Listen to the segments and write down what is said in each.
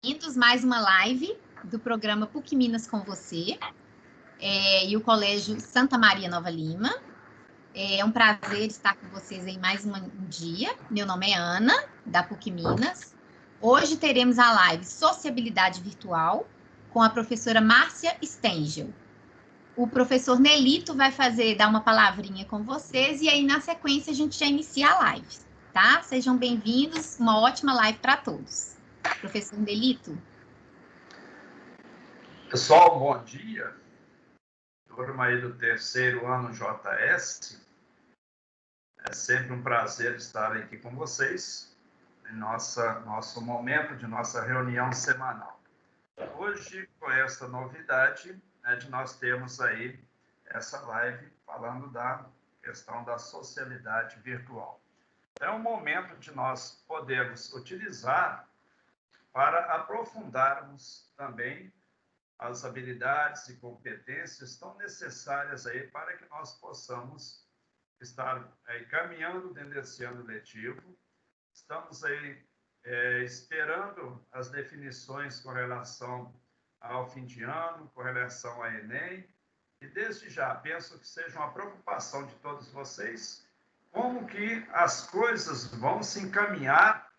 Bem-vindos mais uma live do programa PUC Minas com você e o Colégio Santa Maria Nova Lima. É um prazer estar com vocês em mais um dia. Meu nome é Ana, da PUC Minas. Hoje teremos a live Sociabilidade Virtual com a professora Márcia Stengel. O professor Nelito vai dar uma palavrinha com vocês e aí, na sequência, a gente já inicia a live, tá? Sejam bem-vindos, uma ótima live para todos. Professor Nelito. Pessoal, bom dia. Turma aí do terceiro ano JS. É sempre um prazer estar aqui com vocês em nosso momento de nossa reunião semanal. Hoje, com essa novidade, de nós termos aí essa live falando da questão da socialidade virtual. É um momento de nós podermos utilizar para aprofundarmos também as habilidades e competências tão necessárias aí para que nós possamos estar aí caminhando dentro desse ano letivo. Estamos aí esperando as definições com relação ao fim de ano, com relação à Enem, e desde já penso que seja uma preocupação de todos vocês como que as coisas vão se encaminhar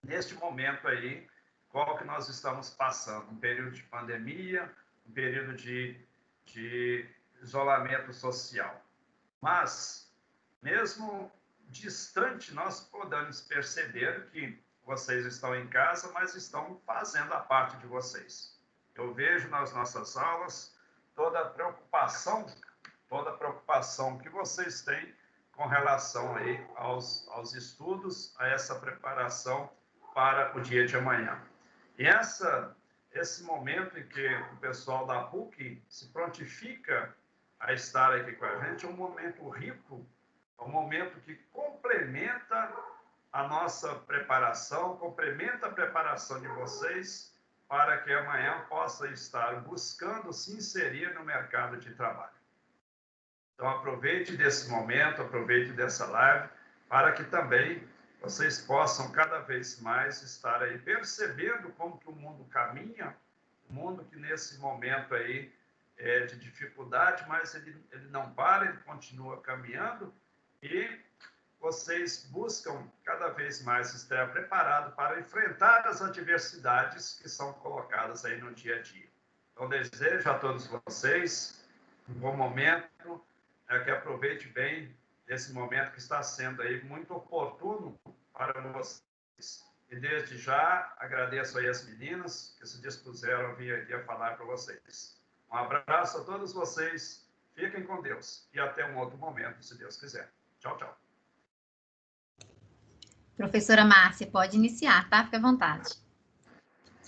neste momento aí, qual que nós estamos passando, um período de pandemia, um período de isolamento social. Mas, mesmo distante, nós podemos perceber que vocês estão em casa, mas estão fazendo a parte de vocês. Eu vejo nas nossas aulas toda a preocupação que vocês têm com relação aí aos estudos, a essa preparação para o dia de amanhã. E esse momento em que o pessoal da PUC se prontifica a estar aqui com a gente é um momento rico, é um momento que complementa a nossa preparação, complementa a preparação de vocês para que amanhã possa estar buscando se inserir no mercado de trabalho. Então, aproveite desse momento, aproveite dessa live, para que também vocês possam cada vez mais estar aí percebendo como que o mundo caminha, um mundo que nesse momento aí é de dificuldade, mas ele não para, ele continua caminhando, e vocês buscam cada vez mais estar preparado para enfrentar as adversidades que são colocadas aí no dia a dia. Então, desejo a todos vocês um bom momento, que aproveite bem esse momento que está sendo aí muito oportuno para vocês. E desde já agradeço aí as meninas que se dispuseram a vir aqui a falar para vocês. Um abraço a todos vocês, fiquem com Deus e até um outro momento, se Deus quiser. Tchau, tchau. Professora Márcia, pode iniciar, tá? Fique à vontade.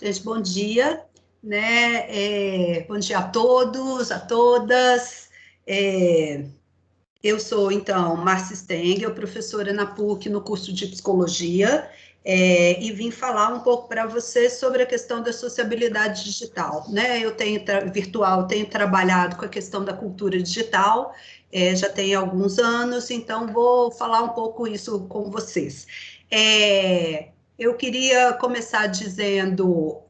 Gente, bom dia, né? Bom dia a todos, a todas. Eu sou, então, Márcia Stengel, professora na PUC no curso de Psicologia, e vim falar um pouco para vocês sobre a questão da sociabilidade digital, né? Eu tenho trabalhado com a questão da cultura digital, já tem alguns anos, então vou falar um pouco isso com vocês. Eu queria começar dizendo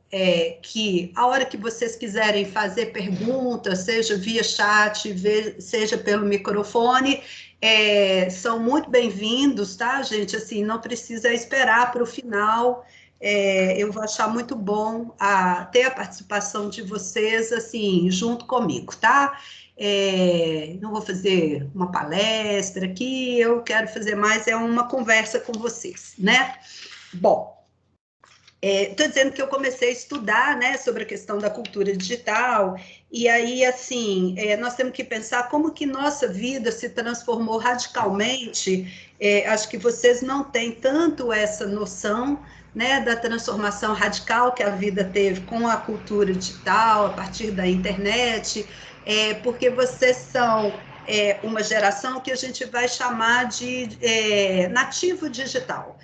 que a hora que vocês quiserem fazer perguntas, seja via chat, seja pelo microfone, são muito bem-vindos, tá, gente? Assim, não precisa esperar para o final. Eu vou achar muito bom ter a participação de vocês, assim, junto comigo, tá? Não vou fazer uma palestra aqui, eu quero fazer mais uma conversa com vocês, né? Bom, estou dizendo que eu comecei a estudar, né, sobre a questão da cultura digital, e aí, assim, nós temos que pensar como que nossa vida se transformou radicalmente. Acho que vocês não têm tanto essa noção, né, da transformação radical que a vida teve com a cultura digital, a partir da internet, porque vocês são uma geração que a gente vai chamar de nativo digital.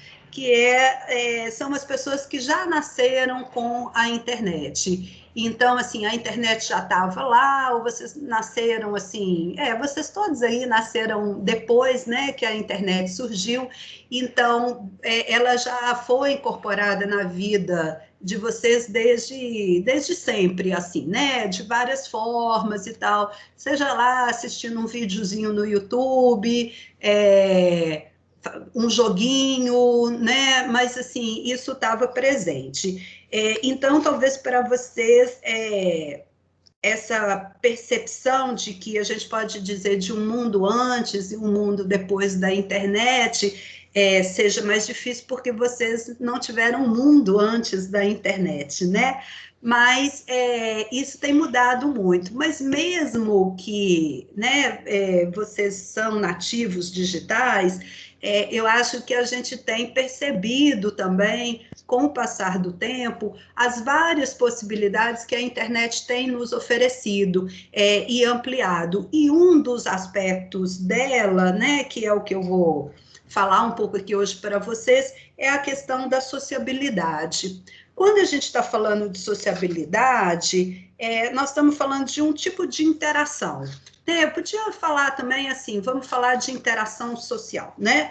são as pessoas que já nasceram com a internet. Então, assim, a internet já estava lá, ou vocês nasceram, assim, vocês todos aí nasceram depois, né, que a internet surgiu, então, ela já foi incorporada na vida de vocês desde sempre, assim, né, de várias formas e tal, seja lá assistindo um videozinho no YouTube, um joguinho, né, mas, assim, isso estava presente. Então, talvez para vocês, essa percepção de que a gente pode dizer de um mundo antes e um mundo depois da internet seja mais difícil porque vocês não tiveram um mundo antes da internet, né? Mas isso tem mudado muito. Mas mesmo que, né, vocês são nativos digitais, eu acho que a gente tem percebido também, com o passar do tempo, as várias possibilidades que a internet tem nos oferecido e ampliado. E um dos aspectos dela, né, que é o que eu vou falar um pouco aqui hoje para vocês, é a questão da sociabilidade. Quando a gente está falando de sociabilidade, nós estamos falando de um tipo de interação. Eu podia falar também assim, vamos falar de interação social, né?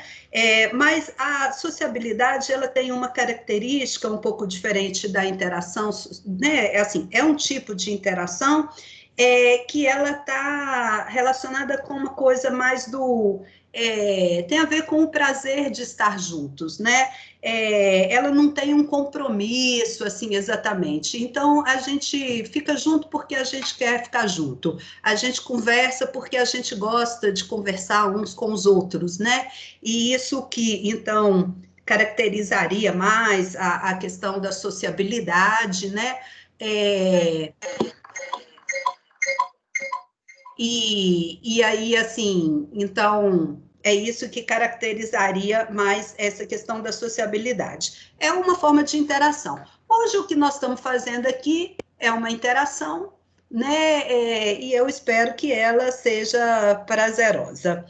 Mas a sociabilidade, ela tem uma característica um pouco diferente da interação, né? É um tipo de interação que ela está relacionada com uma coisa mais tem a ver com o prazer de estar juntos, né? Ela não tem um compromisso, assim, exatamente. Então, a gente fica junto porque a gente quer ficar junto. A gente conversa porque a gente gosta de conversar uns com os outros, né? E isso que, então, caracterizaria mais a questão da sociabilidade, né? E aí, assim, então, é isso que caracterizaria mais essa questão da sociabilidade. É uma forma de interação. Hoje, o que nós estamos fazendo aqui é uma interação, né? E eu espero que ela seja prazerosa.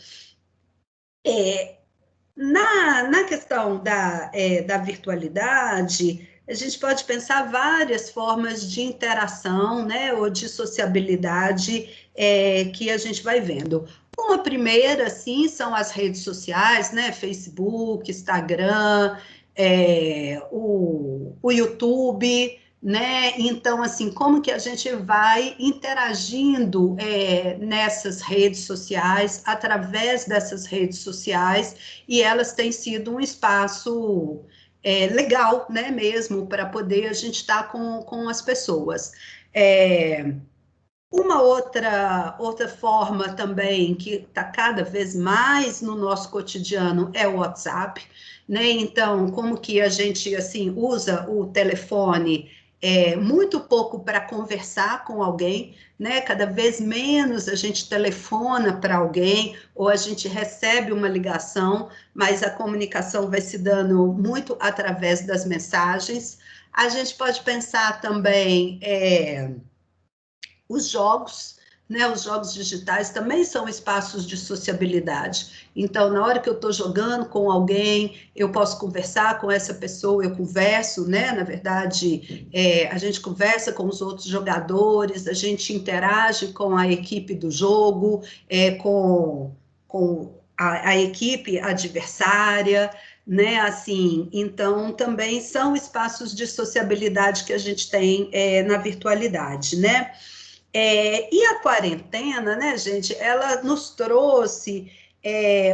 Na questão da virtualidade, a gente pode pensar várias formas de interação, né, ou de sociabilidade que a gente vai vendo. Uma primeira, assim, são as redes sociais, né, Facebook, Instagram, o YouTube, né? Então, assim, como que a gente vai interagindo nessas redes sociais, através dessas redes sociais, e elas têm sido um espaço legal, né, mesmo, para poder a gente estar com as pessoas. Uma outra forma também que está cada vez mais no nosso cotidiano é o WhatsApp, né? Então, como que a gente assim usa o telefone muito pouco para conversar com alguém, né? Cada vez menos a gente telefona para alguém ou a gente recebe uma ligação, mas a comunicação vai se dando muito através das mensagens. A gente pode pensar também os jogos, né, os jogos digitais também são espaços de sociabilidade. Então, na hora que eu estou jogando com alguém, eu posso conversar com essa pessoa, eu converso, né? Na verdade, a gente conversa com os outros jogadores, a gente interage com a equipe do jogo, com a equipe adversária, né? Assim, então, também são espaços de sociabilidade que a gente tem na virtualidade, né? E a quarentena, né, gente, ela nos trouxe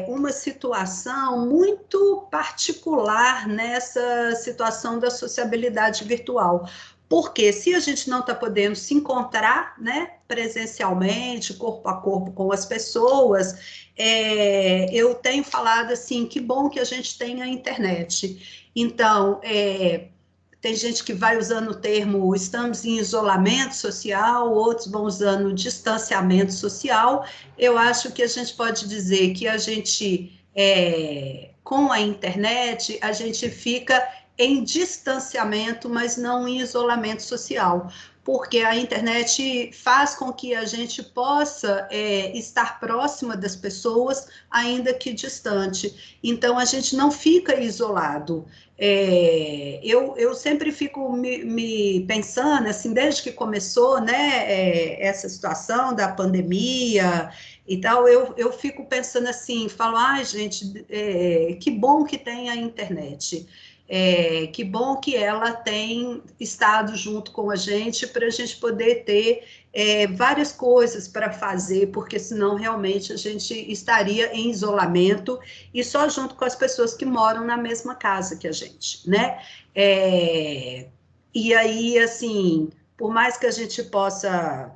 uma situação muito particular nessa situação da sociabilidade virtual. Porque se a gente não está podendo se encontrar, né, presencialmente, corpo a corpo com as pessoas, eu tenho falado assim, que bom que a gente tem a internet. Então, tem gente que vai usando o termo estamos em isolamento social, outros vão usando distanciamento social. Eu acho que a gente pode dizer que a gente, com a internet, a gente fica em distanciamento, mas não em isolamento social, porque a internet faz com que a gente possa estar próxima das pessoas, ainda que distante. Então, a gente não fica isolado. Eu sempre fico me pensando, assim, desde que começou, né, essa situação da pandemia e tal, eu fico pensando assim, falo, ai, gente, que bom que tem a internet. Que bom que ela tem estado junto com a gente para a gente poder ter várias coisas para fazer, porque senão realmente a gente estaria em isolamento e só junto com as pessoas que moram na mesma casa que a gente, né? E aí, assim, por mais que a gente possa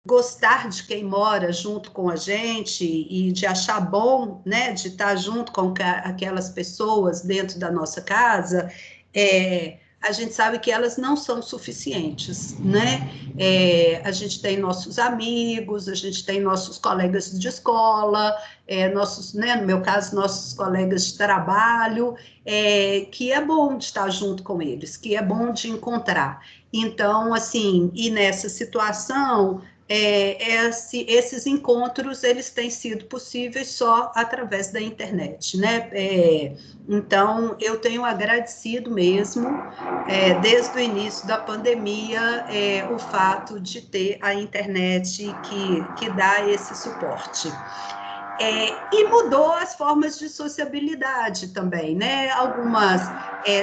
gostar de quem mora junto com a gente e de achar bom, né, de estar junto com aquelas pessoas dentro da nossa casa, a gente sabe que elas não são suficientes, né? A gente tem nossos amigos, a gente tem nossos colegas de escola, nossos, né, no meu caso, nossos colegas de trabalho, que é bom de estar junto com eles, que é bom de encontrar. Então, assim, e nessa situação, esses encontros, eles têm sido possíveis só através da internet, né? Então, eu tenho agradecido mesmo, desde o início da pandemia, o fato de ter a internet que dá esse suporte. E mudou as formas de sociabilidade também, né? Algumas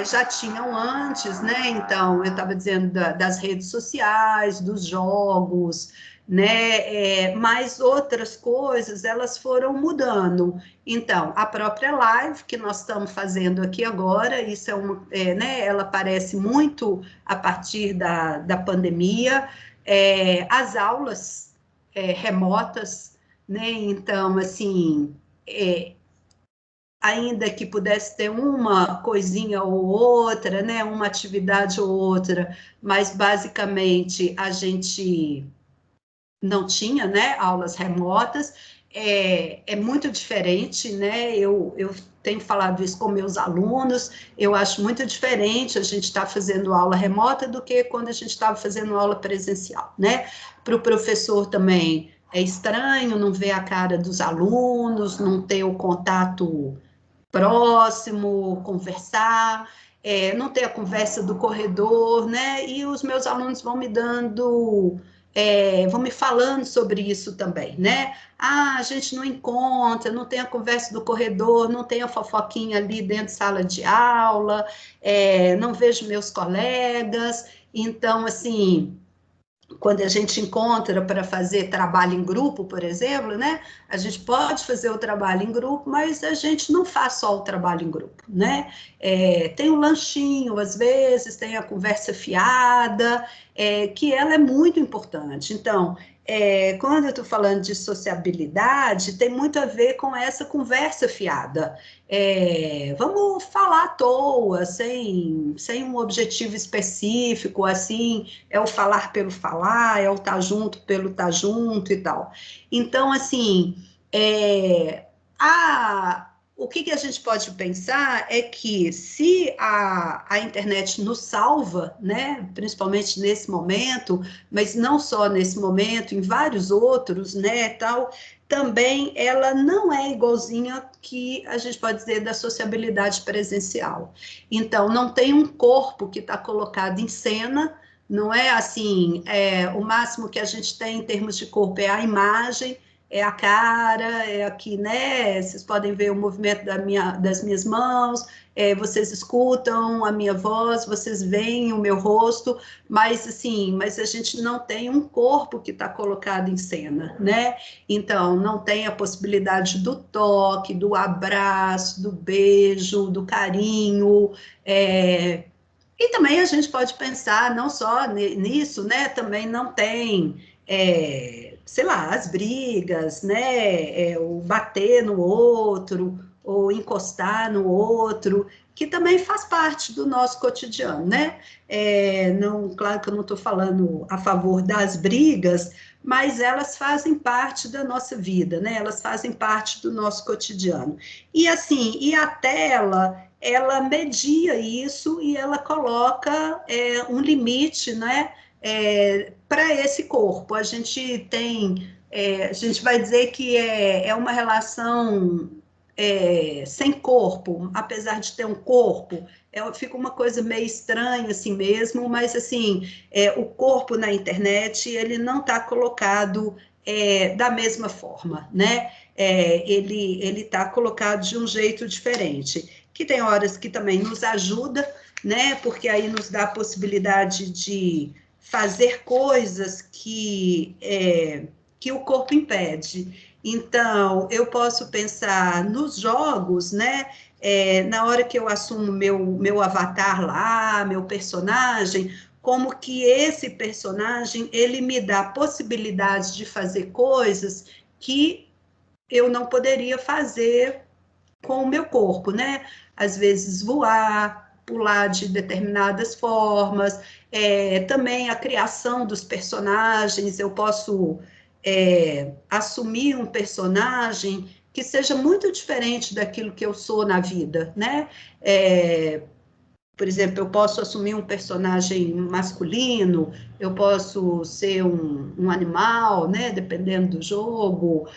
já tinham antes, né? Então, eu estava dizendo das redes sociais, dos jogos, né? Mas outras coisas, elas foram mudando. Então, a própria live que nós estamos fazendo aqui agora, isso né? Ela aparece muito a partir da pandemia, as aulas remotas, né? Então, assim, ainda que pudesse ter uma coisinha ou outra, né? Uma atividade ou outra, mas basicamente a gente não tinha, né? Aulas remotas, é muito diferente, né? Eu tenho falado isso com meus alunos, eu acho muito diferente a gente estar fazendo aula remota do que quando a gente estava fazendo aula presencial, né? Para o professor também é estranho não ver a cara dos alunos, não ter o contato próximo, conversar, não ter a conversa do corredor, né? E os meus alunos vão me dando, vão me falando sobre isso também, né? Ah, a gente não encontra, não tem a conversa do corredor, não tem a fofoquinha ali dentro de sala de aula, não vejo meus colegas, então, assim, quando a gente encontra para fazer trabalho em grupo, por exemplo, né? A gente pode fazer o trabalho em grupo, mas a gente não faz só o trabalho em grupo, né? Tem o lanchinho, às vezes, tem a conversa fiada, que ela é muito importante. Então, quando eu estou falando de sociabilidade, tem muito a ver com essa conversa fiada. Vamos falar à toa, sem um objetivo específico, assim, é o falar pelo falar, é o estar junto pelo estar junto e tal. Então, assim, o que a gente pode pensar é que se a internet nos salva, né, principalmente nesse momento, mas não só nesse momento, em vários outros, né, tal, também ela não é igualzinha que a gente pode dizer da sociabilidade presencial. Então, não tem um corpo que está colocado em cena, não é assim, o máximo que a gente tem em termos de corpo é a imagem, é a cara, é aqui, né? Vocês podem ver o movimento das minhas mãos, vocês escutam a minha voz, vocês veem o meu rosto, mas assim, mas a gente não tem um corpo que está colocado em cena, né? Então, não tem a possibilidade do toque, do abraço, do beijo, do carinho, e também a gente pode pensar não só nisso, né? Também não tem, sei lá, as brigas, né? O bater no outro, ou encostar no outro, que também faz parte do nosso cotidiano, né? Não, claro que eu não estou falando a favor das brigas, mas elas fazem parte da nossa vida, né? Elas fazem parte do nosso cotidiano. E assim, e a tela, ela media isso e ela coloca um limite, né, para esse corpo. A gente tem, a gente vai dizer que é uma relação sem corpo, apesar de ter um corpo, fica uma coisa meio estranha assim mesmo, mas assim, o corpo na internet, ele não está colocado da mesma forma, né? Ele está colocado de um jeito diferente, que tem horas que também nos ajuda, né? Porque aí nos dá a possibilidade de fazer coisas que o corpo impede. Então, eu posso pensar nos jogos, né? Na hora que eu assumo meu avatar lá, meu personagem, como que esse personagem, ele me dá possibilidades de fazer coisas que eu não poderia fazer com o meu corpo, né? Às vezes voar, pular de determinadas formas, também a criação dos personagens, eu posso assumir um personagem que seja muito diferente daquilo que eu sou na vida, né? Por exemplo, eu posso assumir um personagem masculino, eu posso ser um animal, né, dependendo do jogo,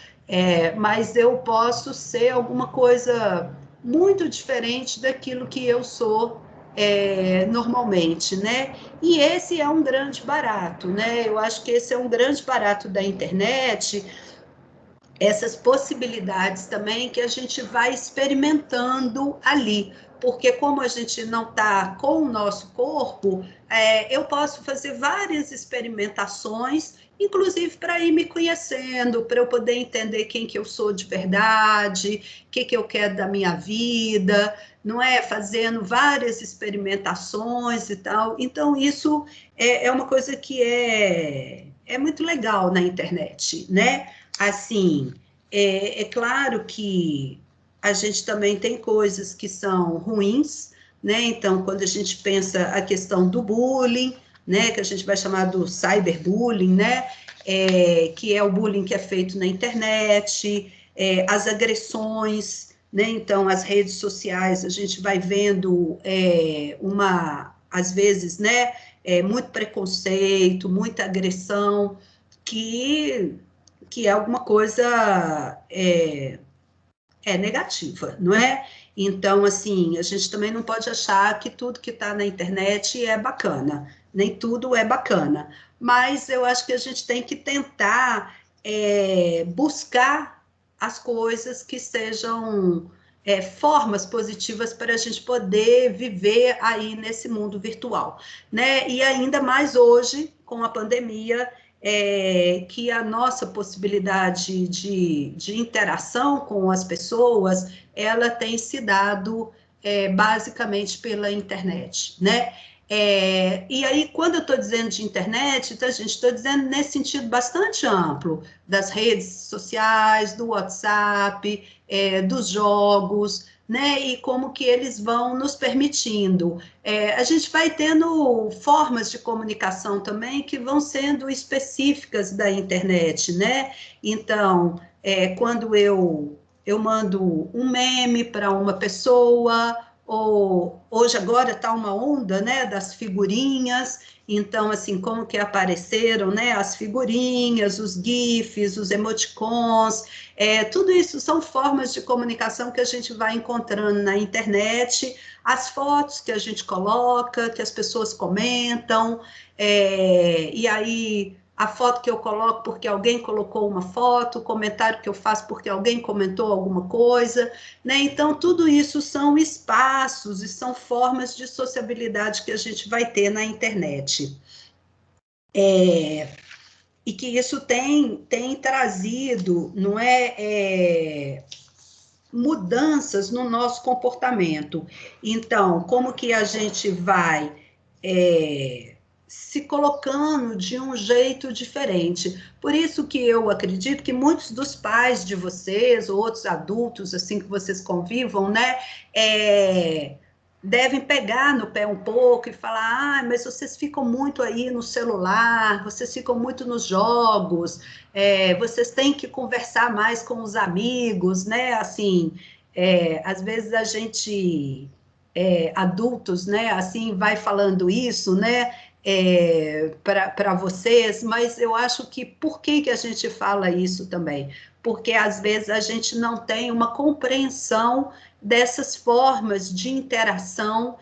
mas eu posso ser alguma coisa muito diferente daquilo que eu sou normalmente, né? E esse é um grande barato, né? Eu acho que esse é um grande barato da internet, essas possibilidades também que a gente vai experimentando ali, porque como a gente não está com o nosso corpo, eu posso fazer várias experimentações, inclusive para ir me conhecendo, para eu poder entender quem que eu sou de verdade, o que eu quero da minha vida, não é? Fazendo várias experimentações e tal. Então, isso é uma coisa que é muito legal na internet, né? Assim, é claro que a gente também tem coisas que são ruins, né? Então, quando a gente pensa a questão do bullying, né? Que a gente vai chamar do cyberbullying, né? Que é o bullying que é feito na internet, as agressões, né? Então, as redes sociais, a gente vai vendo às vezes, né? Muito preconceito, muita agressão, que é alguma coisa negativa, não é? Então, assim, a gente também não pode achar que tudo que está na internet é bacana, nem tudo é bacana, mas eu acho que a gente tem que tentar buscar as coisas que sejam formas positivas para a gente poder viver aí nesse mundo virtual, né? E ainda mais hoje, com a pandemia, que a nossa possibilidade de interação com as pessoas, ela tem se dado basicamente pela internet, né? E aí, quando eu estou dizendo de internet, tá, gente, estou dizendo nesse sentido bastante amplo, das redes sociais, do WhatsApp, dos jogos, né, e como que eles vão nos permitindo. A gente vai tendo formas de comunicação também que vão sendo específicas da internet, né? Então, quando eu mando um meme para uma pessoa, ou hoje agora está uma onda, né, das figurinhas, então, assim, como que apareceram, né, as figurinhas, os GIFs, os emoticons, tudo isso são formas de comunicação que a gente vai encontrando na internet, as fotos que a gente coloca, que as pessoas comentam, e aí a foto que eu coloco porque alguém colocou uma foto, o comentário que eu faço porque alguém comentou alguma coisa, né? Então, tudo isso são espaços e são formas de sociabilidade que a gente vai ter na internet. E que isso tem trazido, não mudanças no nosso comportamento. Então, como que a gente vai se colocando de um jeito diferente. Por isso que eu acredito que muitos dos pais de vocês, ou outros adultos, assim, que vocês convivam, né, devem pegar no pé um pouco e falar, mas vocês ficam muito aí no celular, vocês ficam muito nos jogos, vocês têm que conversar mais com os amigos, né, assim, às vezes a gente adultos, né, assim, vai falando isso, né, para vocês, mas eu acho que por que a gente fala isso também? Porque às vezes a gente não tem uma compreensão dessas formas de interação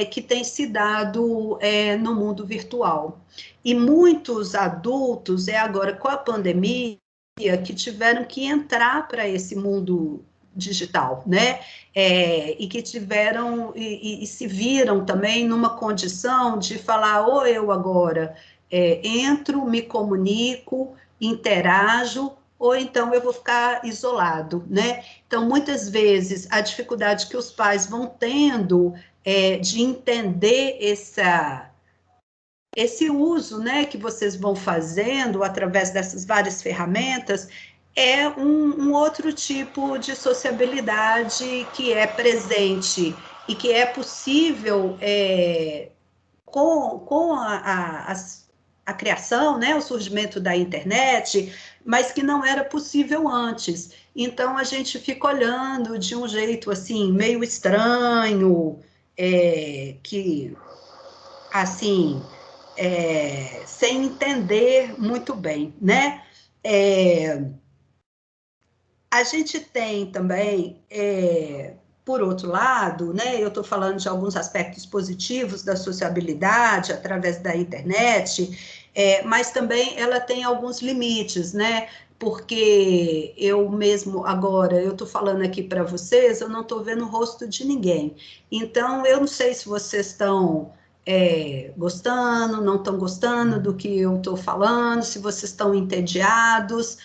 que tem se dado no mundo virtual. E muitos adultos, agora com a pandemia, que tiveram que entrar para esse mundo digital, né? E que tiveram e se viram também numa condição de falar, ou eu agora entro, me comunico, interajo, ou então eu vou ficar isolado, né? Então, muitas vezes, a dificuldade que os pais vão tendo de entender esse uso, né, que vocês vão fazendo através dessas várias ferramentas, é um outro tipo de sociabilidade que é presente e que é possível com a criação, né, o surgimento da internet, mas que não era possível antes. Então, a gente fica olhando de um jeito, assim, meio estranho, que, assim, sem entender muito bem, né? A gente tem também, por outro lado, né, eu estou falando de alguns aspectos positivos da sociabilidade através da internet, mas também ela tem alguns limites, né? Porque eu mesmo agora, eu estou falando aqui para vocês, eu não estou vendo o rosto de ninguém. Então, eu não sei se vocês estão gostando, não estão gostando do que eu estou falando, se vocês estão entediados,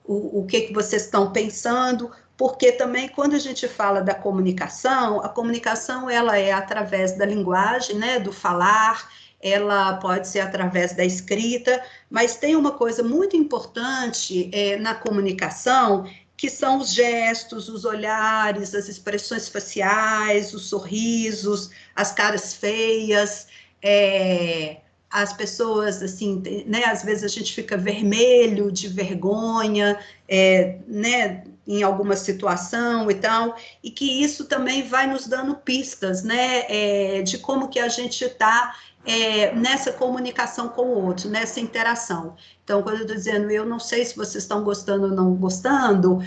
o que vocês estão pensando, porque também quando a gente fala da comunicação, a comunicação ela é através da linguagem, né, do falar, ela pode ser através da escrita, mas tem uma coisa muito importante na comunicação, que são os gestos, os olhares, as expressões faciais, os sorrisos, as caras feias, as pessoas, assim, né, às vezes a gente fica vermelho de vergonha, né, em alguma situação e tal, e que isso também vai nos dando pistas, né, de como que a gente está nessa comunicação com o outro, nessa interação. Então, quando eu estou dizendo, eu não sei se vocês estão gostando ou não gostando,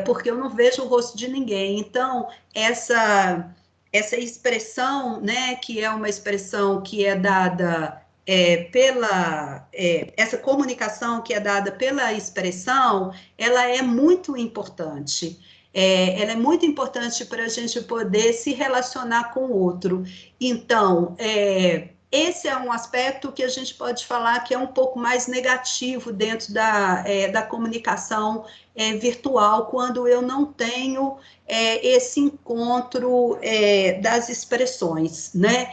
porque eu não vejo o rosto de ninguém. Então, essa expressão, né, que é uma expressão que é dada essa comunicação que é dada pela expressão, ela é muito importante. Ela é muito importante para a gente poder se relacionar com o outro. Então, esse é um aspecto que a gente pode falar que é um pouco mais negativo dentro da comunicação virtual, quando eu não tenho esse encontro das expressões, né?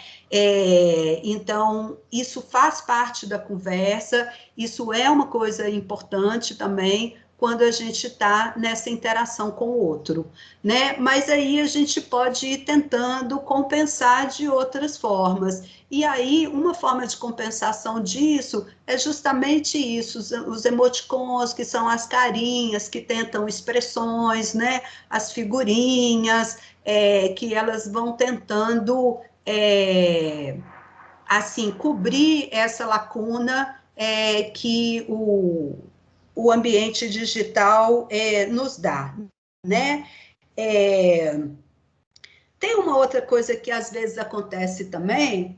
Então, isso faz parte da conversa, isso é uma coisa importante também, quando a gente está nessa interação com o outro, né? Mas aí a gente pode ir tentando compensar de outras formas. E aí, uma forma de compensação disso é justamente isso, os emoticons, que são as carinhas, que tentam expressões, né? As figurinhas, que elas vão tentando, assim, cobrir essa lacuna que o ambiente digital nos dá, né? Tem uma outra coisa que às vezes acontece também,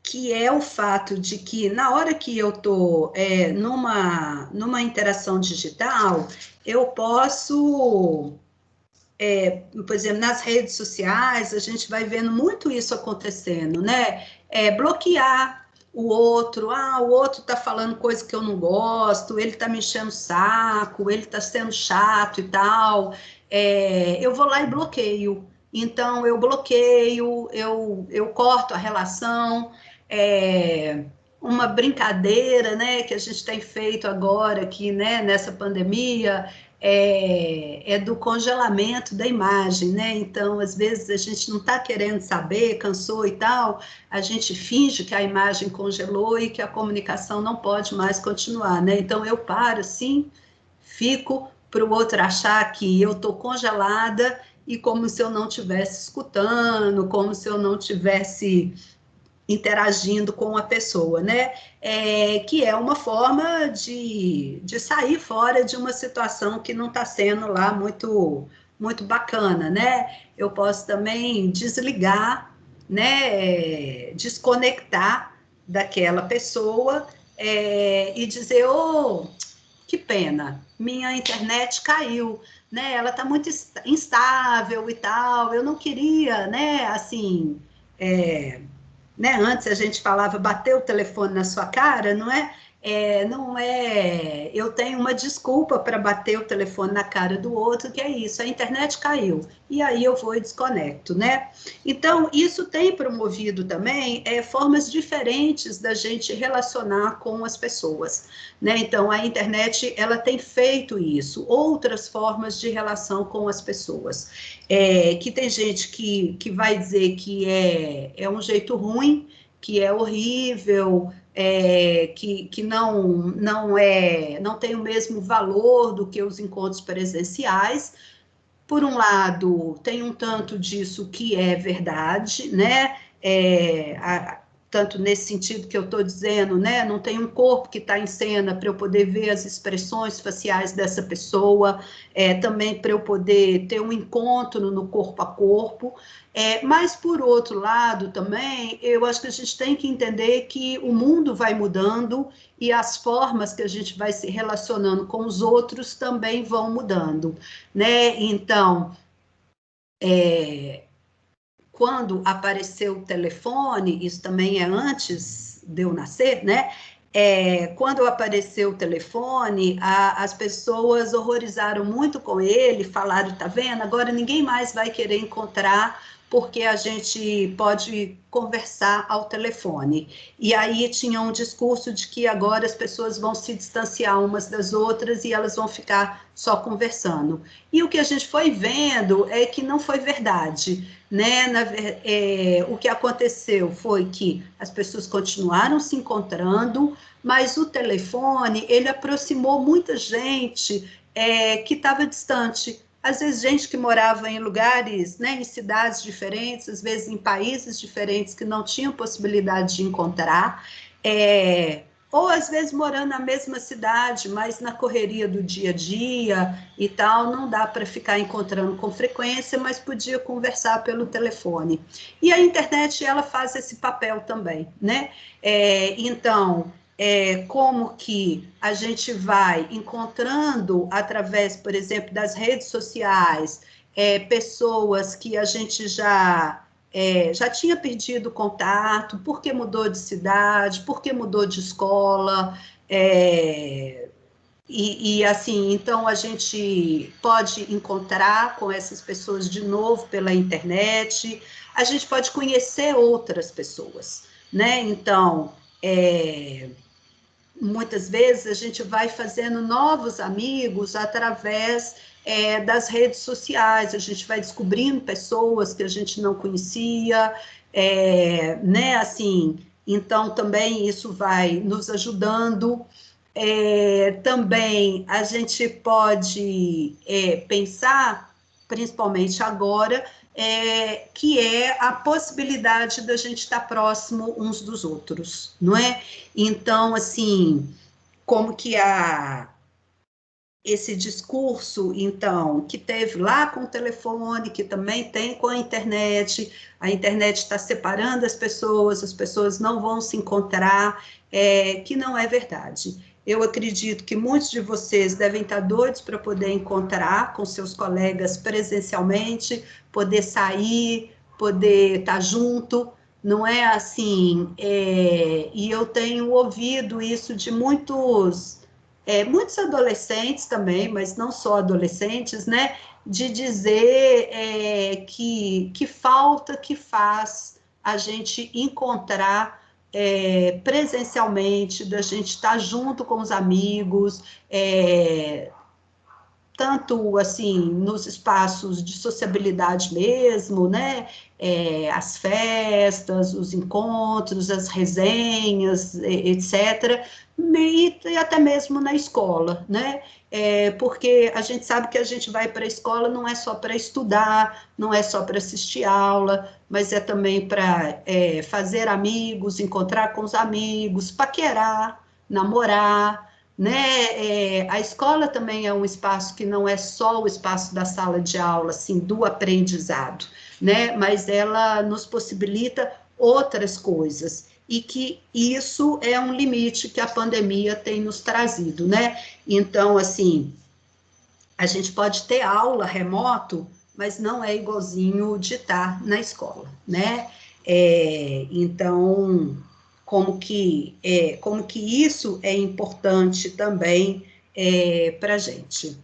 que é o fato de que na hora que eu estou numa interação digital, eu posso, por exemplo, nas redes sociais, a gente vai vendo muito isso acontecendo, né? Bloquear o outro, o outro está falando coisa que eu não gosto, ele está me enchendo o saco, ele está sendo chato e tal, eu vou lá e bloqueio. Então, eu bloqueio, eu corto a relação, uma brincadeira, né, que a gente tem feito agora aqui, né, nessa pandemia, do congelamento da imagem, né? Então, às vezes a gente não está querendo saber, cansou e tal, a gente finge que a imagem congelou e que a comunicação não pode mais continuar, né? Então, eu paro assim, fico para o outro achar que eu estou congelada e como se eu não estivesse escutando, como se eu não estivesse interagindo com a pessoa, né? Que é uma forma de sair fora de uma situação que não está sendo lá muito, muito bacana, né? Eu posso também desligar, né? Desconectar daquela pessoa e dizer, oh, que pena, minha internet caiu, né? Ela está muito instável e tal, eu não queria, né? Assim, né? Antes a gente falava bater o telefone na sua cara, não é? Não é, eu tenho uma desculpa para bater o telefone na cara do outro, que é isso, a internet caiu, e aí eu vou e desconecto, né? Então, isso tem promovido também formas diferentes da gente relacionar com as pessoas, né? Então, a internet, ela tem feito isso, outras formas de relação com as pessoas, que tem gente que vai dizer que é um jeito ruim, que é horrível, que não tem o mesmo valor do que os encontros presenciais. Por um lado, tem um tanto disso que é verdade, né? Tanto nesse sentido que eu estou dizendo, né? Não tem um corpo que está em cena para eu poder ver as expressões faciais dessa pessoa, também para eu poder ter um encontro no corpo a corpo. Mas, por outro lado, também, eu acho que a gente tem que entender que o mundo vai mudando e as formas que a gente vai se relacionando com os outros também vão mudando, né? Então, quando apareceu o telefone, isso também é antes de eu nascer, né? Quando apareceu o telefone, as pessoas horrorizaram muito com ele, falaram, tá vendo? Agora ninguém mais vai querer encontrar porque a gente pode conversar ao telefone. E aí tinha um discurso de que agora as pessoas vão se distanciar umas das outras e elas vão ficar só conversando. E o que a gente foi vendo é que não foi verdade, né? O que aconteceu foi que as pessoas continuaram se encontrando, mas o telefone, ele aproximou muita gente que estava distante. Às vezes, gente que morava em lugares, né, em cidades diferentes, às vezes em países diferentes, que não tinham possibilidade de encontrar, ou às vezes morando na mesma cidade, mas na correria do dia a dia e tal, não dá para ficar encontrando com frequência, mas podia conversar pelo telefone. E a internet, ela faz esse papel também, né? Então, como que a gente vai encontrando, através, por exemplo, das redes sociais, pessoas que a gente já tinha perdido contato, porque mudou de cidade, porque mudou de escola, e assim, então a gente pode encontrar com essas pessoas de novo pela internet, a gente pode conhecer outras pessoas, né? Então, muitas vezes a gente vai fazendo novos amigos através das redes sociais, a gente vai descobrindo pessoas que a gente não conhecia, né, assim, então também isso vai nos ajudando. Também a gente pode pensar, principalmente agora, que é a possibilidade da gente estar próximo uns dos outros, não é? Então, assim, como que esse discurso, então, que teve lá com o telefone, que também tem com a internet está separando as pessoas não vão se encontrar, que não é verdade. Eu acredito que muitos de vocês devem estar doidos para poder encontrar com seus colegas presencialmente, poder sair, poder estar junto, não é assim? E eu tenho ouvido isso de muitos adolescentes também, mas não só adolescentes, né? De dizer que falta que faz a gente encontrar presencialmente, da gente estar junto com os amigos, tanto assim nos espaços de sociabilidade mesmo, né? As festas, os encontros, as resenhas, etc., e até mesmo na escola, né? Porque a gente sabe que a gente vai para a escola não é só para estudar, não é só para assistir aula, mas é também para fazer amigos, encontrar com os amigos, paquerar, namorar, né? A escola também é um espaço que não é só o espaço da sala de aula, assim, do aprendizado, né? Mas ela nos possibilita outras coisas, e que isso é um limite que a pandemia tem nos trazido, né? Então, assim, a gente pode ter aula remoto, mas não é igualzinho de estar na escola, né? Então, como que isso é importante também para a gente.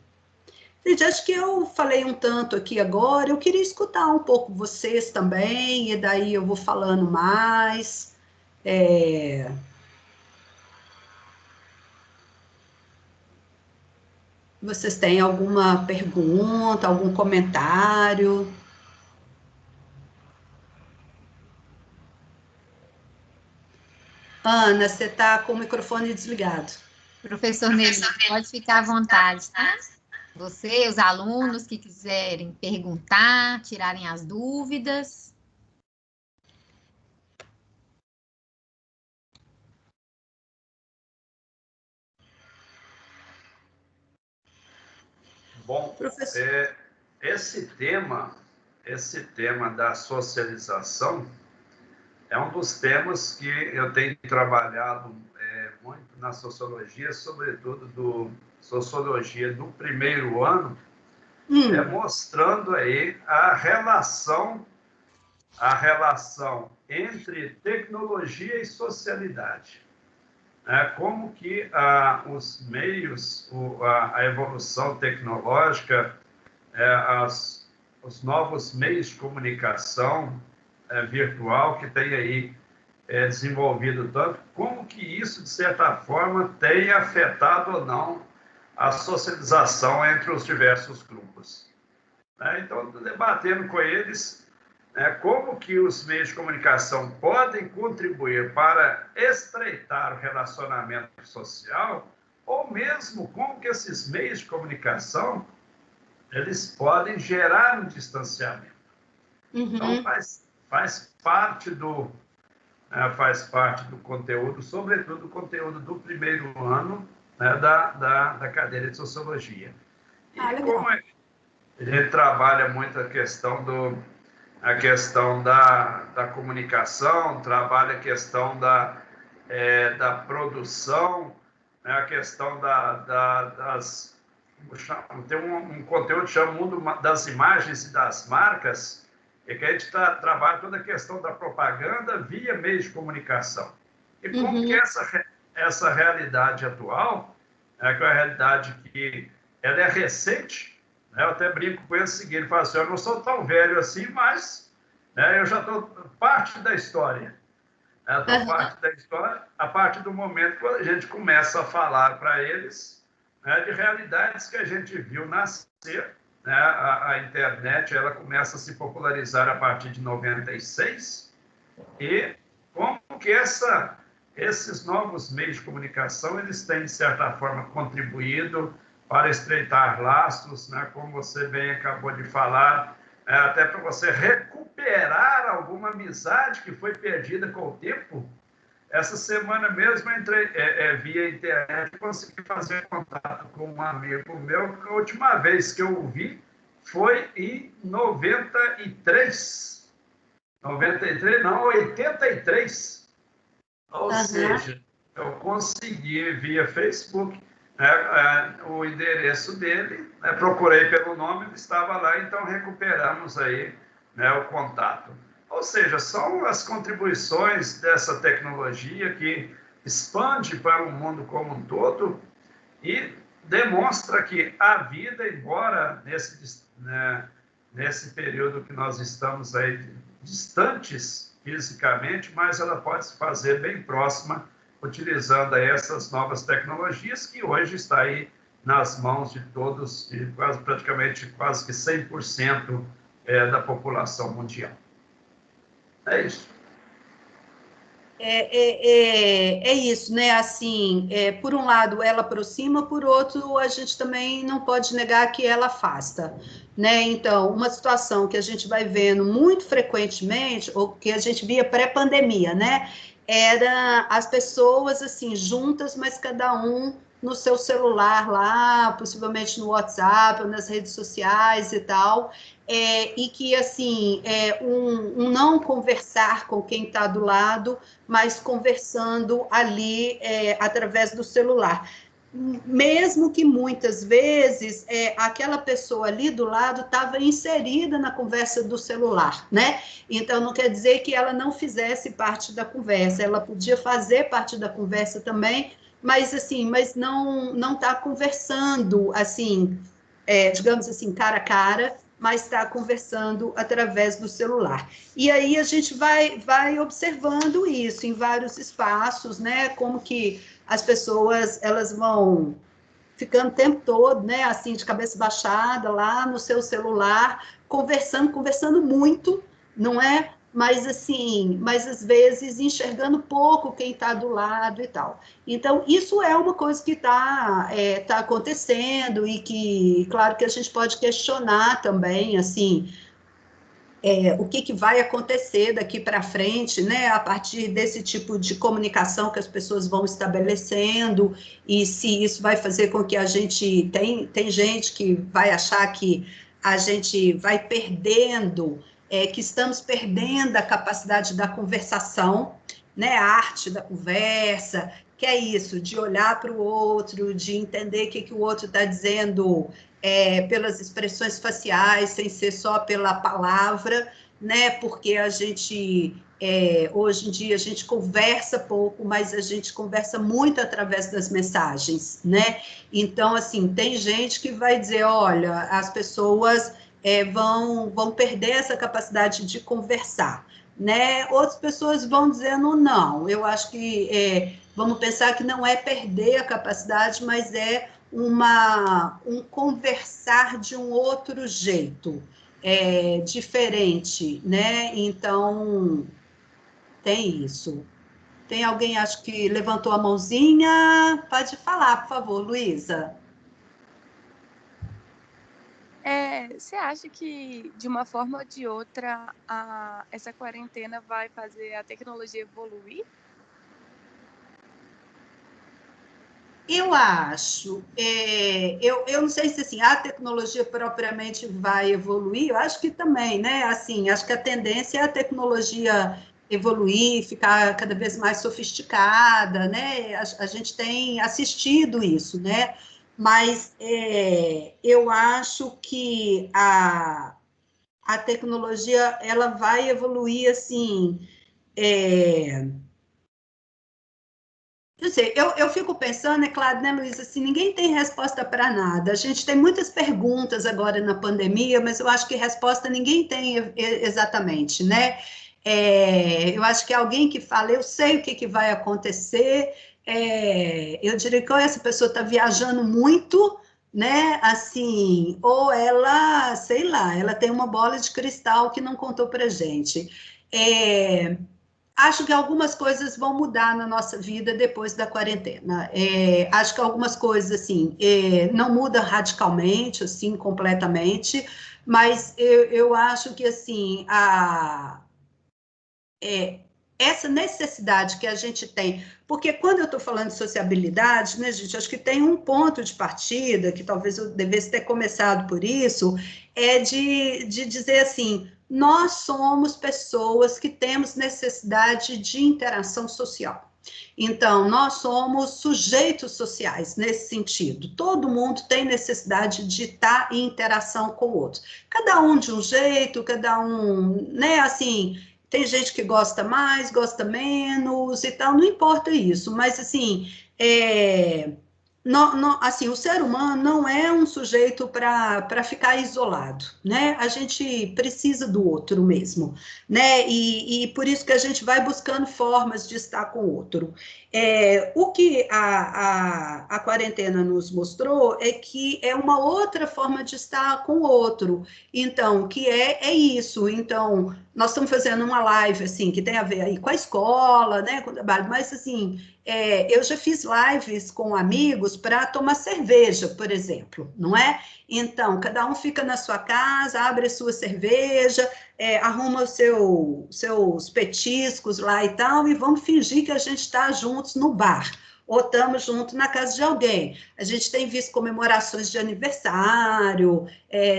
Gente, acho que eu falei um tanto aqui agora, eu queria escutar um pouco vocês também, e daí eu vou falando mais. Vocês têm alguma pergunta, algum comentário? Ana, você está com o microfone desligado. Professor Nelly, pode ficar à vontade, tá? Você, os alunos que quiserem perguntar, tirarem as dúvidas. Bom, Professor. esse tema da socialização é um dos temas que eu tenho trabalhado muito na sociologia, sobretudo sociologia do primeiro ano, mostrando aí a relação entre tecnologia e socialidade. Como que os meios, a evolução tecnológica, os novos meios de comunicação virtual que tem aí desenvolvido tanto, como que isso, de certa forma, tem afetado ou não a socialização entre os diversos grupos. Então, debatendo com eles como que os meios de comunicação podem contribuir para estreitar o relacionamento social, ou mesmo como que esses meios de comunicação eles podem gerar um distanciamento. Então, faz parte do conteúdo, sobretudo o conteúdo do primeiro ano da cadeira de Sociologia. E como ele trabalha muito a questão da comunicação, trabalha a questão da produção, a questão das... Tem um conteúdo que chama Mundo das Imagens e das Marcas, que a gente trabalha toda a questão da propaganda via meios de comunicação. E como que essa realidade atual, que é uma realidade que ela é recente, eu até brinco com ele o seguinte, ele fala assim, eu não sou tão velho assim, mas eu já estou parte da história. Estou parte da história a partir do momento que a gente começa a falar para eles de realidades que a gente viu nascer. A internet ela começa a se popularizar a partir de 96, e como que esses novos meios de comunicação eles têm, de certa forma, contribuído para estreitar laços, como você bem acabou de falar, até para você recuperar alguma amizade que foi perdida com o tempo. Essa semana mesmo eu entrei via internet e consegui fazer contato com um amigo meu, que a última vez que eu o vi foi em 93. 93, não, 83. Ou seja, eu consegui via Facebook o endereço dele, procurei pelo nome, ele estava lá, então recuperamos aí o contato. Ou seja, são as contribuições dessa tecnologia que expande para o mundo como um todo e demonstra que a vida, embora nesse período que nós estamos aí distantes fisicamente, mas ela pode se fazer bem próxima, utilizando aí essas novas tecnologias que hoje está aí nas mãos de todos e praticamente quase que 100% da população mundial. É isso. É isso, né? Assim, por um lado ela aproxima, por outro a gente também não pode negar que ela afasta, né? Então, uma situação que a gente vai vendo muito frequentemente, ou que a gente via pré-pandemia, né? Era as pessoas assim juntas, mas cada um no seu celular lá, possivelmente no WhatsApp ou nas redes sociais e tal. E que, assim, um não conversar com quem está do lado, mas conversando ali através do celular. Mesmo que muitas vezes aquela pessoa ali do lado estava inserida na conversa do celular, né? Então, não quer dizer que ela não fizesse parte da conversa, ela podia fazer parte da conversa também, mas assim, mas não está conversando, assim, digamos assim, cara a cara, mas está conversando através do celular. E aí a gente vai observando isso em vários espaços, né? Como que as pessoas elas vão ficando o tempo todo, né? Assim, de cabeça baixada lá no seu celular, conversando muito, não é? Mas assim, mas às vezes enxergando pouco quem está do lado e tal. Então, isso é uma coisa que está acontecendo e que, claro que a gente pode questionar também, assim, o que vai acontecer daqui para frente, né, a partir desse tipo de comunicação que as pessoas vão estabelecendo, e se isso vai fazer com que a gente... Tem gente que vai achar que a gente vai perdendo, que estamos perdendo a capacidade da conversação, né, a arte da conversa, que é isso, de olhar para o outro, de entender o que o outro está dizendo, pelas expressões faciais, sem ser só pela palavra, né? Porque a gente, hoje em dia, a gente conversa pouco, mas a gente conversa muito através das mensagens, né? Então, assim, tem gente que vai dizer, olha, as pessoas vão perder essa capacidade de conversar, né? Outras pessoas vão dizendo, não, eu acho que vamos pensar que não é perder a capacidade, mas é um conversar de um outro jeito, diferente, né? Então, tem isso. Tem alguém, acho que levantou a mãozinha? Pode falar, por favor, Luísa. Você acha que, de uma forma ou de outra, essa quarentena vai fazer a tecnologia evoluir? Eu acho, eu não sei se assim, a tecnologia propriamente vai evoluir, eu acho que também, né? Assim, acho que a tendência é a tecnologia evoluir, ficar cada vez mais sofisticada, né? A gente tem assistido isso, né? Mas eu acho que a tecnologia ela vai evoluir assim. Não sei, eu fico pensando, é claro, né, Luísa, assim, ninguém tem resposta para nada. A gente tem muitas perguntas agora na pandemia, mas eu acho que resposta ninguém tem exatamente, né? Eu acho que alguém que fala, eu sei o que vai acontecer, eu diria que ou essa pessoa está viajando muito, né, assim, ou ela, sei lá, ela tem uma bola de cristal que não contou para gente. Acho que algumas coisas vão mudar na nossa vida depois da quarentena. Acho que algumas coisas, assim, não mudam radicalmente, assim, completamente, mas eu acho que, assim, essa necessidade que a gente tem, porque quando eu estou falando de sociabilidade, né, gente, acho que tem um ponto de partida, que talvez eu devesse ter começado por isso, de dizer assim, nós somos pessoas que temos necessidade de interação social. Então, nós somos sujeitos sociais nesse sentido. Todo mundo tem necessidade de estar em interação com o outro. Cada um de um jeito, cada um, né, assim, tem gente que gosta mais, gosta menos e tal, não importa isso, mas assim, assim, o ser humano não é um sujeito para ficar isolado, né? A gente precisa do outro mesmo, né? E por isso que a gente vai buscando formas de estar com o outro. O que a quarentena nos mostrou é que é uma outra forma de estar com o outro. Então, que é isso. Então, nós estamos fazendo uma live, assim, que tem a ver aí com a escola, né, com o trabalho, mas, assim, eu já fiz lives com amigos para tomar cerveja, por exemplo, não é? Então, cada um fica na sua casa, abre a sua cerveja, arruma os seus petiscos lá e tal, e vamos fingir que a gente está juntos no bar, ou estamos juntos na casa de alguém. A gente tem visto comemorações de aniversário,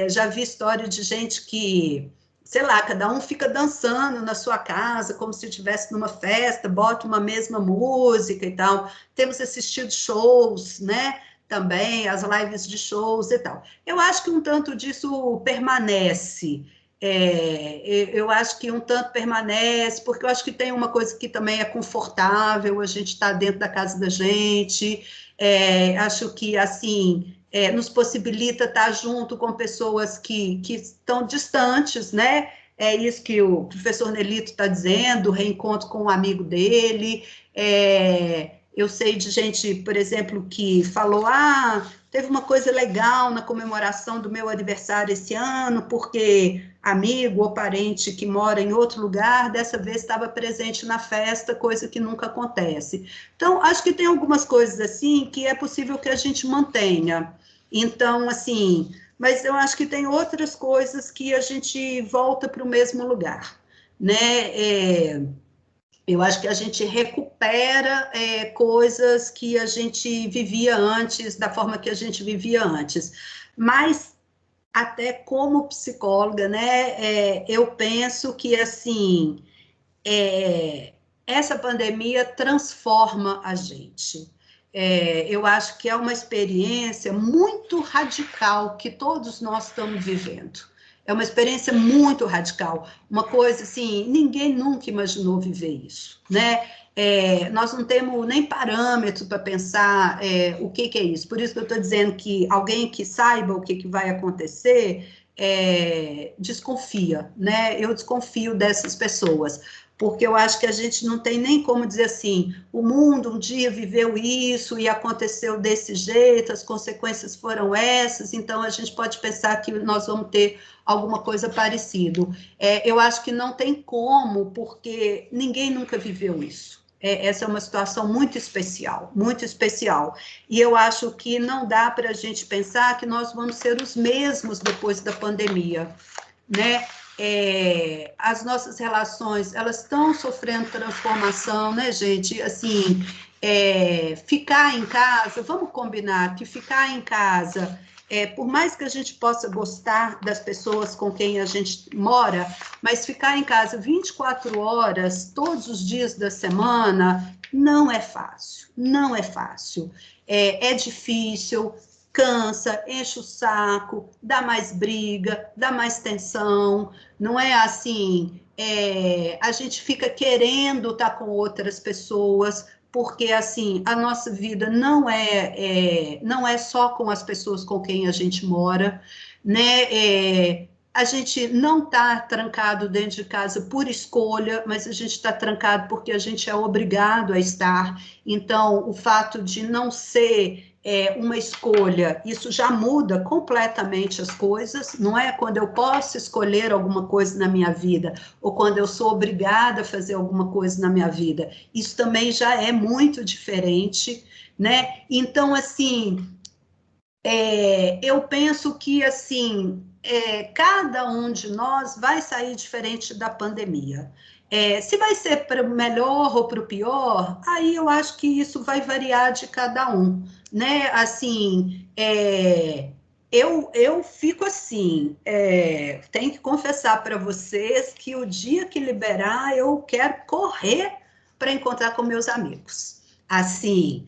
já vi história de gente que, sei lá, cada um fica dançando na sua casa, como se estivesse numa festa, bota uma mesma música e tal. Temos assistido shows, né? Também, as lives de shows e tal. Eu acho que um tanto disso permanece. Eu acho que um tanto permanece, porque eu acho que tem uma coisa que também é confortável, a gente está dentro da casa da gente, acho que, assim, nos possibilita estar junto com pessoas que estão distantes, né? É isso que o professor Nelito está dizendo, reencontro com um amigo dele. Eu sei de gente, por exemplo, que falou, teve uma coisa legal na comemoração do meu aniversário esse ano, porque amigo ou parente que mora em outro lugar, dessa vez estava presente na festa, coisa que nunca acontece. Então, acho que tem algumas coisas assim que é possível que a gente mantenha. Então, assim, mas eu acho que tem outras coisas que a gente volta para o mesmo lugar, né? Eu acho que a gente recupera coisas que a gente vivia antes, da forma que a gente vivia antes. Mas, até como psicóloga, né, eu penso que, assim, essa pandemia transforma a gente. Eu acho que é uma experiência muito radical que todos nós estamos vivendo. É uma experiência muito radical, uma coisa assim, ninguém nunca imaginou viver isso, né? Nós não temos nem parâmetro para pensar o que é isso. Por isso que eu estou dizendo que alguém que saiba o que vai acontecer desconfia, né? Eu desconfio dessas pessoas, porque eu acho que a gente não tem nem como dizer assim, o mundo um dia viveu isso e aconteceu desse jeito, as consequências foram essas, então a gente pode pensar que nós vamos ter alguma coisa parecida. Eu acho que não tem como, porque ninguém nunca viveu isso. Essa é uma situação muito especial, muito especial. E eu acho que não dá para a gente pensar que nós vamos ser os mesmos depois da pandemia, né? As nossas relações, elas estão sofrendo transformação, né, gente? Assim, ficar em casa, vamos combinar que ficar em casa, por mais que a gente possa gostar das pessoas com quem a gente mora, mas ficar em casa 24 horas, todos os dias da semana, não é fácil, não é fácil. É difícil, cansa, enche o saco, dá mais briga, dá mais tensão, não é assim, a gente fica querendo estar com outras pessoas, porque, assim, a nossa vida não é só com as pessoas com quem a gente mora, né? A gente não está trancado dentro de casa por escolha, mas a gente está trancado porque a gente é obrigado a estar. Então, o fato de não ser uma escolha, isso já muda completamente as coisas, não é? Quando eu posso escolher alguma coisa na minha vida, ou quando eu sou obrigada a fazer alguma coisa na minha vida, isso também já é muito diferente, né? Então, assim, eu penso que, assim, cada um de nós vai sair diferente da pandemia. Se vai ser para o melhor ou para o pior, aí eu acho que isso vai variar de cada um, né? Assim, eu fico assim, tenho que confessar para vocês que o dia que liberar, eu quero correr para encontrar com meus amigos. Assim,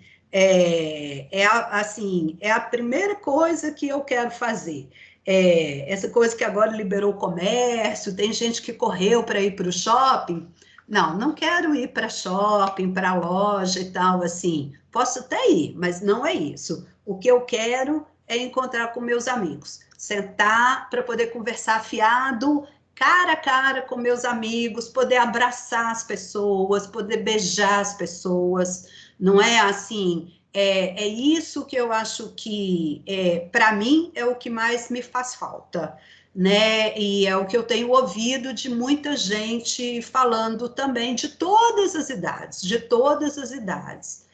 assim, é a primeira coisa que eu quero fazer. Essa coisa que agora liberou o comércio, tem gente que correu para ir para o shopping. Não quero ir para shopping, para loja e tal, assim. Posso até ir, mas não é isso. O que eu quero é encontrar com meus amigos, sentar para poder conversar fiado, cara a cara com meus amigos, poder abraçar as pessoas, poder beijar as pessoas, não é assim, é isso que eu acho que, para mim, é o que mais me faz falta, né? E é o que eu tenho ouvido de muita gente falando também de todas as idades, de todas as idades.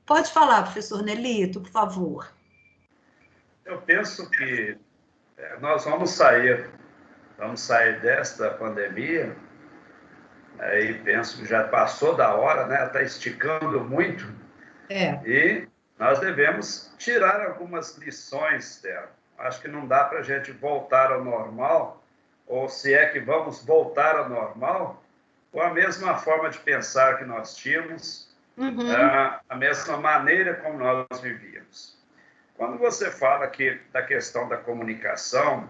Pode falar, professor Nelito, por favor. Eu penso que nós vamos sair desta pandemia, aí penso que já passou da hora, né? Está esticando muito, e nós devemos tirar algumas lições dela. Acho que não dá para a gente voltar ao normal, ou se é que vamos voltar ao normal, com a mesma forma de pensar que nós tínhamos, a mesma maneira como nós vivíamos. Quando você fala aqui da questão da comunicação,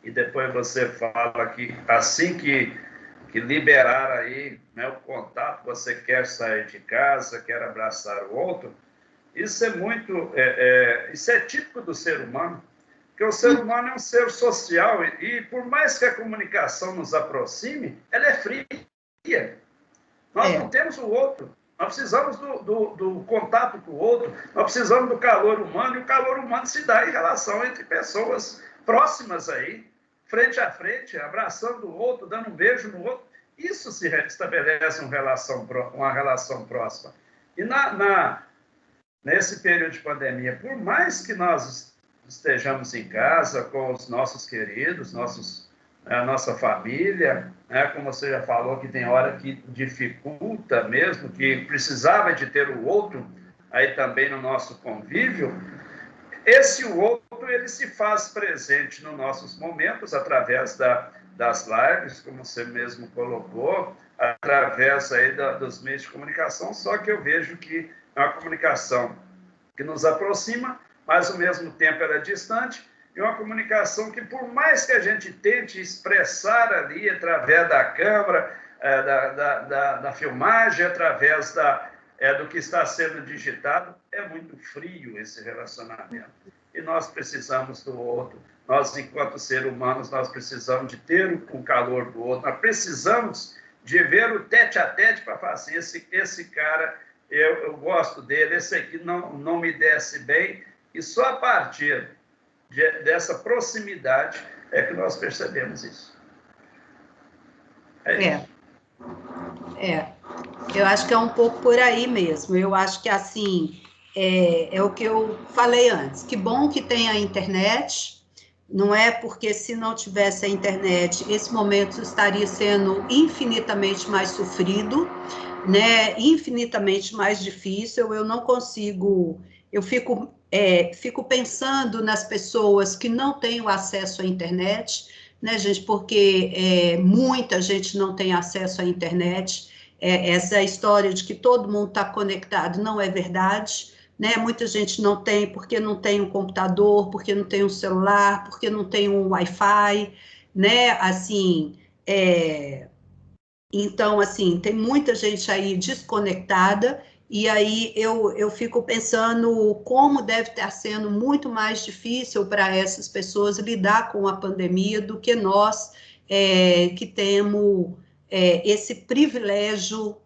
e depois você fala que assim que liberar aí, né, o contato, você quer sair de casa, quer abraçar o outro, isso é muito, isso é típico do ser humano, porque o ser humano é um ser social e por mais que a comunicação nos aproxime, ela é fria. Nós não temos o outro. Nós precisamos do contato com o outro, nós precisamos do calor humano, e o calor humano se dá em relação entre pessoas próximas aí, frente a frente, abraçando o outro, dando um beijo no outro. Isso se estabelece uma relação próxima. E nesse período de pandemia, por mais que nós estejamos em casa com os nossos queridos, a nossa família, né? Como você já falou, que tem hora que dificulta mesmo, que precisava de ter o outro aí também no nosso convívio, esse outro, ele se faz presente nos nossos momentos através das lives, como você mesmo colocou, através aí dos meios de comunicação, só que eu vejo que é uma comunicação que nos aproxima, mas ao mesmo tempo ela é distante, e uma comunicação que, por mais que a gente tente expressar ali, através da câmera, da filmagem, através do que está sendo digitado, é muito frio esse relacionamento. E nós precisamos do outro. Nós, enquanto seres humanos, nós precisamos de ter o calor do outro. Nós precisamos de ver o tete-a-tete para falar assim, esse cara, eu gosto dele, esse aqui não me desce bem. E só a partir dessa proximidade é que nós percebemos isso. Eu acho que é um pouco por aí mesmo. Eu acho que, assim, é o que eu falei antes. Que bom que tem a internet, não é? Porque se não tivesse a internet, esse momento estaria sendo infinitamente mais sofrido, né? Infinitamente mais difícil. Eu não consigo... Eu fico pensando nas pessoas que não têm o acesso à internet, né, gente? Porque muita gente não tem acesso à internet. Essa história de que todo mundo está conectado não é verdade, né? Muita gente não tem porque não tem um computador, porque não tem um celular, porque não tem um Wi-Fi, né? Assim, então, assim, tem muita gente aí desconectada. E aí eu fico pensando como deve estar sendo muito mais difícil para essas pessoas lidar com a pandemia do que nós que temos esse privilégio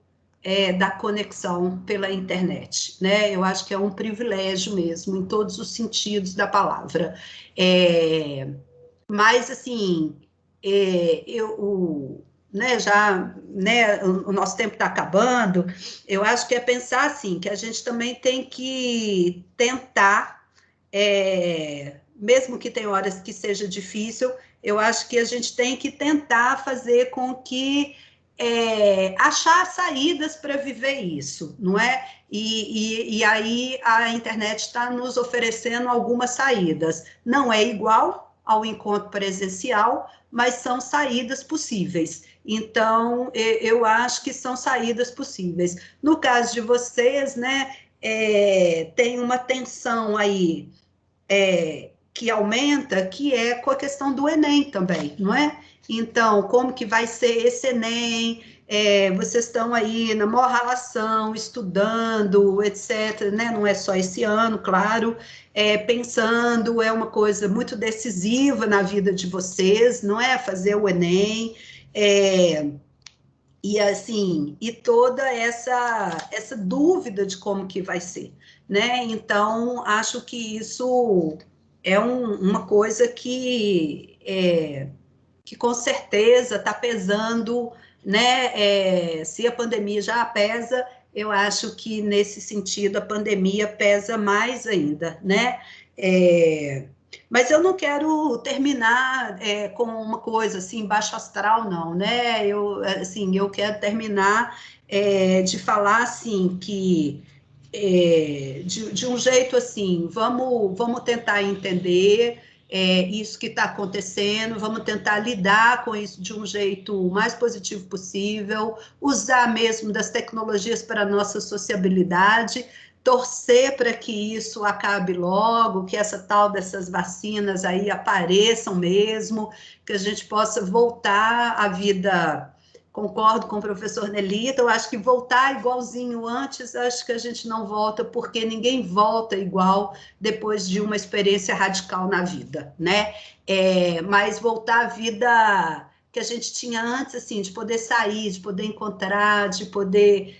da conexão pela internet, né? Eu acho que é um privilégio mesmo, em todos os sentidos da palavra. Mas, assim, o nosso tempo está acabando, eu acho que é pensar assim, que a gente também tem que tentar, mesmo que tem horas que seja difícil, eu acho que a gente tem que tentar fazer com que achar saídas para viver isso, não é? E aí a internet está nos oferecendo algumas saídas. Não é igual ao encontro presencial, mas são saídas possíveis. Então, eu acho que são saídas possíveis. No caso de vocês, né, tem uma tensão aí que aumenta, que é com a questão do Enem também, não é? Então, como que vai ser esse Enem? Vocês estão aí na maior relação, estudando, etc., né? Não é só esse ano, claro, pensando, é uma coisa muito decisiva na vida de vocês, não é? Fazer o Enem, E assim, e toda essa dúvida de como que vai ser, né? Então, acho que isso é uma coisa que com certeza está pesando, né? Se a pandemia já pesa, eu acho que nesse sentido a pandemia pesa mais ainda, né? Mas eu não quero terminar com uma coisa assim, baixo astral, não, né? Eu quero terminar de falar assim que de um jeito assim, vamos tentar entender isso que está acontecendo, vamos tentar lidar com isso de um jeito mais positivo possível, usar mesmo das tecnologias para a nossa sociabilidade, torcer para que isso acabe logo, que essa tal dessas vacinas aí apareçam mesmo, que a gente possa voltar à vida. Concordo com o professor Nelito, eu acho que voltar igualzinho antes, acho que a gente não volta, porque ninguém volta igual depois de uma experiência radical na vida, né? Mas voltar à vida que a gente tinha antes, assim, de poder sair, de poder encontrar, de poder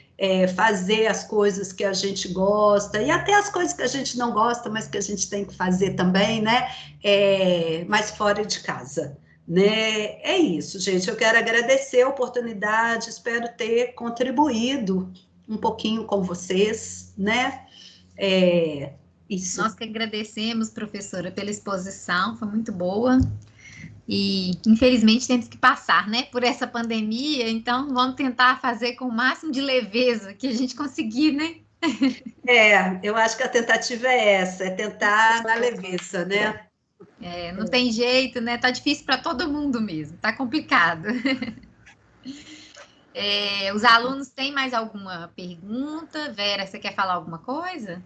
fazer as coisas que a gente gosta, e até as coisas que a gente não gosta, mas que a gente tem que fazer também, né? Mas fora de casa. Né? É isso, gente. Eu quero agradecer a oportunidade, espero ter contribuído um pouquinho com vocês, né? Isso. Nós que agradecemos, professora, pela exposição, foi muito boa. E, infelizmente, temos que passar, né, por essa pandemia, então vamos tentar fazer com o máximo de leveza que a gente conseguir, né? Eu acho que a tentativa é essa, é tentar na leveza, né? Não tem jeito, né? Tá difícil para todo mundo mesmo, tá complicado. Os alunos têm mais alguma pergunta? Vera, você quer falar alguma coisa?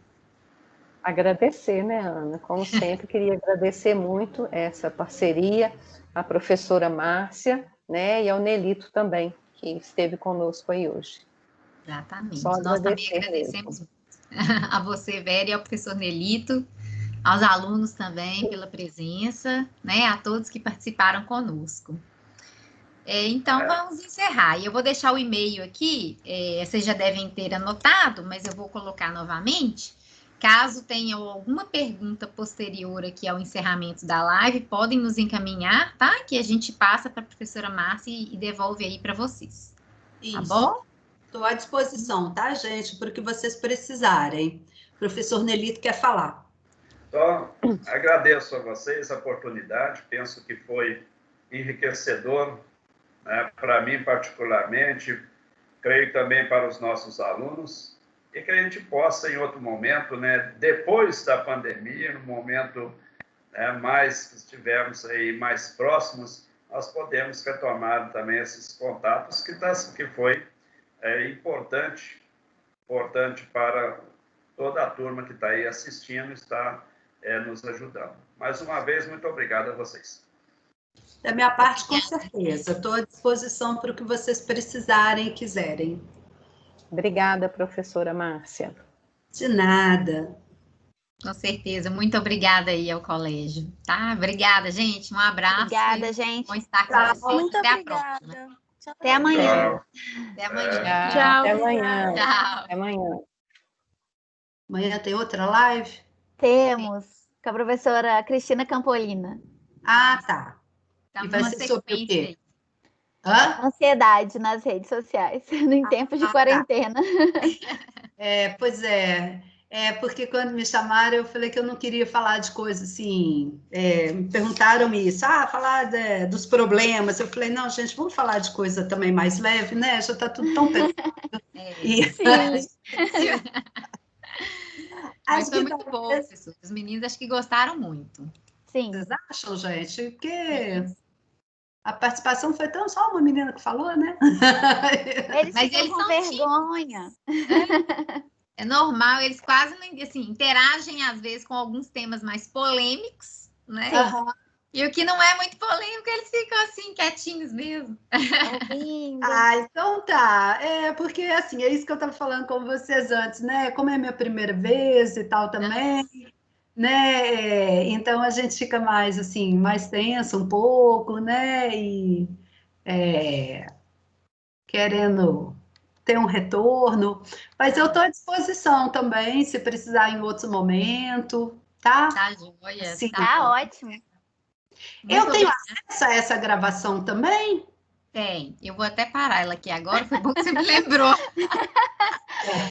Agradecer, né, Ana? Como sempre, queria agradecer muito essa parceria, à professora Márcia, né, e ao Nelito também, que esteve conosco aí hoje. Exatamente. Só Nós também agradecer agradecemos mesmo. a você, Vera, e ao professor Nelito, aos alunos também pela presença, né, a todos que participaram conosco. Então, vamos encerrar. E eu vou deixar o e-mail aqui, vocês já devem ter anotado, mas eu vou colocar novamente. Caso tenham alguma pergunta posterior aqui ao encerramento da live, podem nos encaminhar, tá? Que a gente passa para a professora Márcia e devolve aí para vocês. Tá bom? Estou à disposição, tá, gente? Para o que vocês precisarem. O professor Nelito quer falar. Então, agradeço a vocês a oportunidade, penso que foi enriquecedor, né, para mim particularmente, creio também para os nossos alunos, e que a gente possa, em outro momento, né, depois da pandemia, no momento mais que estivermos aí mais próximos, nós podemos retomar também esses contatos, que foi importante para toda a turma que está aí assistindo, está nos ajudando. Mais uma vez, muito obrigado a vocês. Da minha parte, com certeza. Estou à disposição para o que vocês precisarem e quiserem. Obrigada, professora Márcia. De nada. Com certeza. Muito obrigada aí ao colégio, tá? Obrigada, gente. Um abraço. Obrigada, gente. Bom estar com vocês. Muito Até obrigada. a próxima. Até amanhã. Até amanhã. Tchau. Até amanhã. Tchau. Até amanhã. Amanhã tem outra live? Temos com a professora Cristina Campolina. Ah, tá. Tá E vai ser sobre o quê? Hã? Ansiedade nas redes sociais, em tempos de quarentena. Pois é. Porque quando me chamaram, eu falei que eu não queria falar de coisa assim. Perguntaram-me isso, falar dos problemas. Eu falei, não, gente, vamos falar de coisa também mais leve, né? Já está tudo tão pesado. Sim. Mas foi muito bom, professor. Os meninos acho que gostaram muito. Sim. Vocês acham, gente? Porque a participação foi tão só uma menina que falou, né? Eles ficam com vergonha. É normal, eles quase assim, interagem às vezes com alguns temas mais polêmicos, né? Uhum. E o que não é muito polêmico, eles ficam assim, quietinhos mesmo. Ouvindo. Então tá. Porque assim, é isso que eu estava falando com vocês antes, né? Como é minha primeira vez e tal também, né? Então a gente fica mais assim, mais tenso um pouco, né? E querendo ter um retorno, mas eu estou à disposição também, se precisar em outro momento, tá? Tá joia. Sim. Tá ótimo. Eu tenho acesso a essa gravação também? Tem. Eu vou até parar ela aqui agora, foi bom que você me lembrou.